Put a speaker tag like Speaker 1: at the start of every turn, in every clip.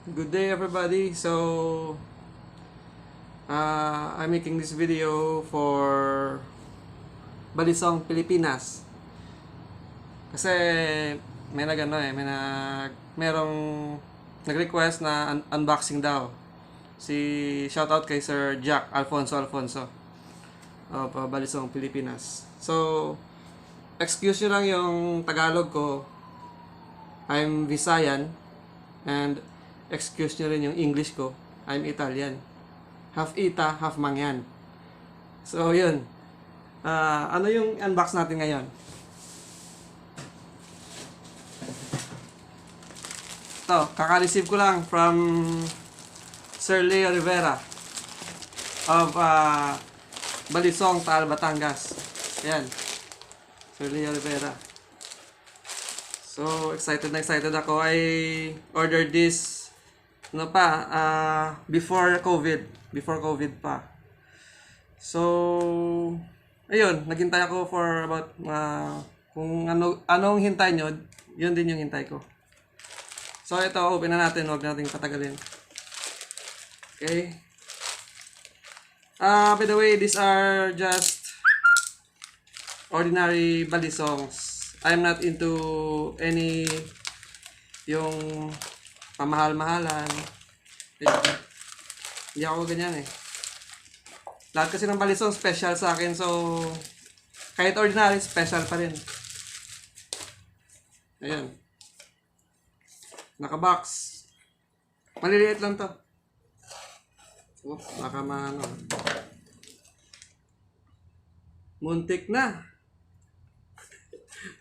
Speaker 1: Good day everybody. I'm making this video for Balisong, Pilipinas. Kasi merong nag-request na unboxing daw. Shoutout kay Sir Jack Alfonso of Balisong, Pilipinas. So, excuse nyo lang yung Tagalog ko. I'm Visayan. And excuse nyo rin yung English ko. I'm Italian. Half Ita, half Mangyan. So, yun. Ano yung unbox natin ngayon? Ito, kaka-receive ko lang from Sir L.Rivera of Balisong, Taal, Batangas. Ayan. Sir L.Rivera. So, excited ako. I ordered this before COVID pa. So, ayun, naghintay ako for about kung anong hintay nyo, yun din yung hintay ko. So, ito, open na natin, huwag natin patagalin. Okay. By the way, these are just ordinary balisongs. I'm not into any yung pamahal-mahalan. Hindi ako ganyan eh. Lahat kasi ng balisong special sa akin, so kahit ordinary, special pa rin. Ayan. Naka-box. Maliliit lang to. Oh, baka muntik na.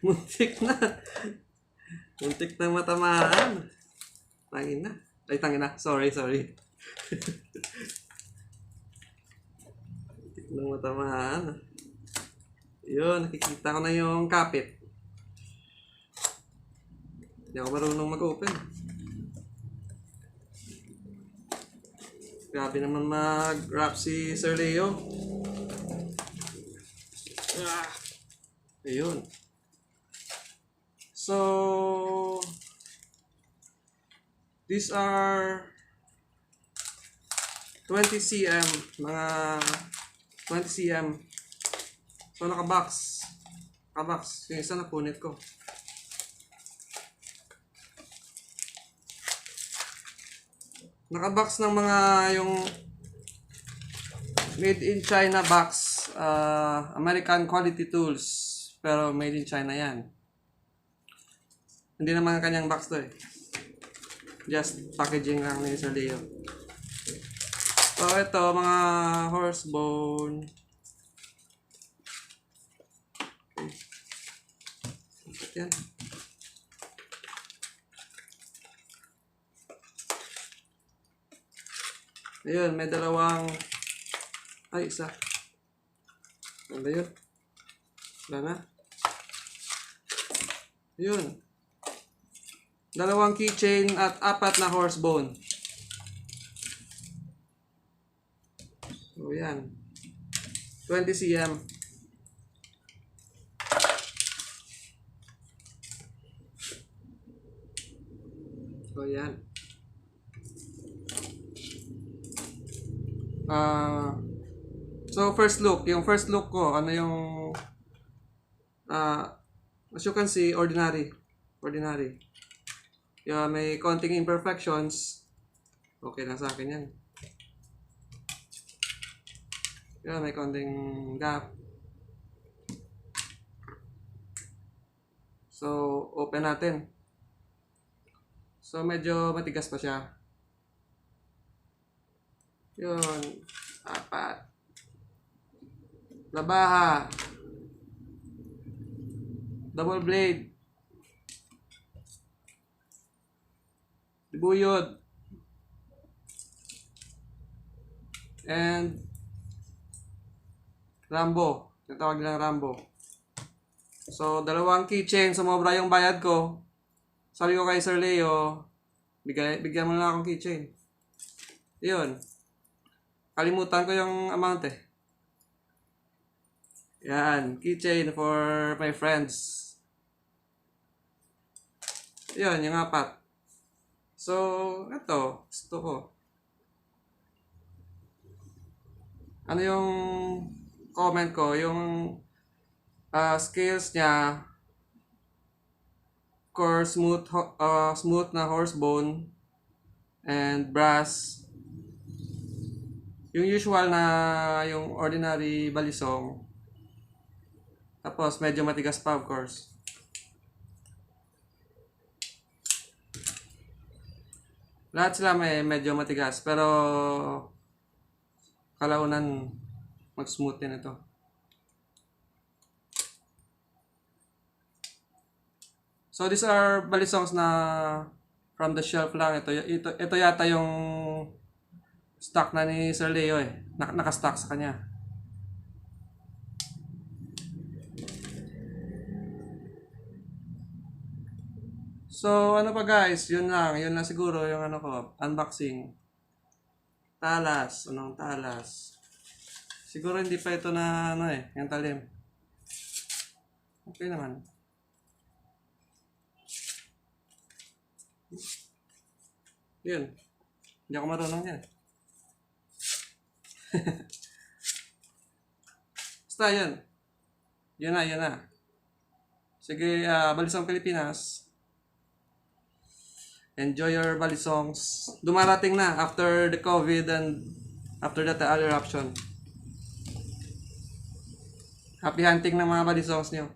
Speaker 1: Muntik na matamaan. Tangin na. Sorry. Muntik na matamaan. Yun, nakikita ko na yung kapit. Hindi ako marunong mag-open. Grabe naman mag-wrap si Sir Leo. Ayun. So, these are 20 cm, mga 20 cm. So, naka-box. Yung isa napunit ko. Naka-box ng mga yung made in China box. American quality tools. Pero made in China yan. Hindi naman kanyang box to eh. Just packaging lang ni Sir Leo. So ito, mga horse bone. Okay. Yan. Ayun, may dalawang isa. Ano yun? Wala na. Ayun. Dalawang keychain at 4 na horse bone. So, yan. 20 cm. So, yan. So, first look. Yung first look ko, ano yung as you can see, ordinary. May konting imperfections. Okay na sa akin yan. May konting gap. So, open natin. So, medyo matigas pa siya. Yun. 4. Labaha. Double blade. Buyod. And Rambo. Natawag nilang Rambo. So, dalawang keychain. Sumobra yung bayad ko. Sabi ko kay Sir Leo, bigyan mo na akong keychain. Yun. Kalimutan ko yung amount eh. Yan. Keychain for my friends. Yun, yung 4. So, ito, gusto ko. Ano yung comment ko? Yung scales niya, core smooth na horse bone and brass. Yung usual na yung ordinary balisong. Tapos medyo matigas pa, of course. Lahat sila may medyo matigas, pero kalaunan mag-smooth din ito. So these are balisongs na from the shelf lang. Ito yata yung stock na ni Sir Leo eh. Naka-stock sa kanya. So ano pa guys, yun lang siguro yung ano ko, unboxing. Talas, anong talas? Siguro hindi pa ito na ano eh, yung talim. Okay naman. Yun. Hindi ako marunong yan. Basta yun. Yun na. Sige, Balisong Pilipinas. Enjoy your balisongs. Dumarating na after the COVID and after the Taal eruption. Happy hunting ng mga balisongs nyo.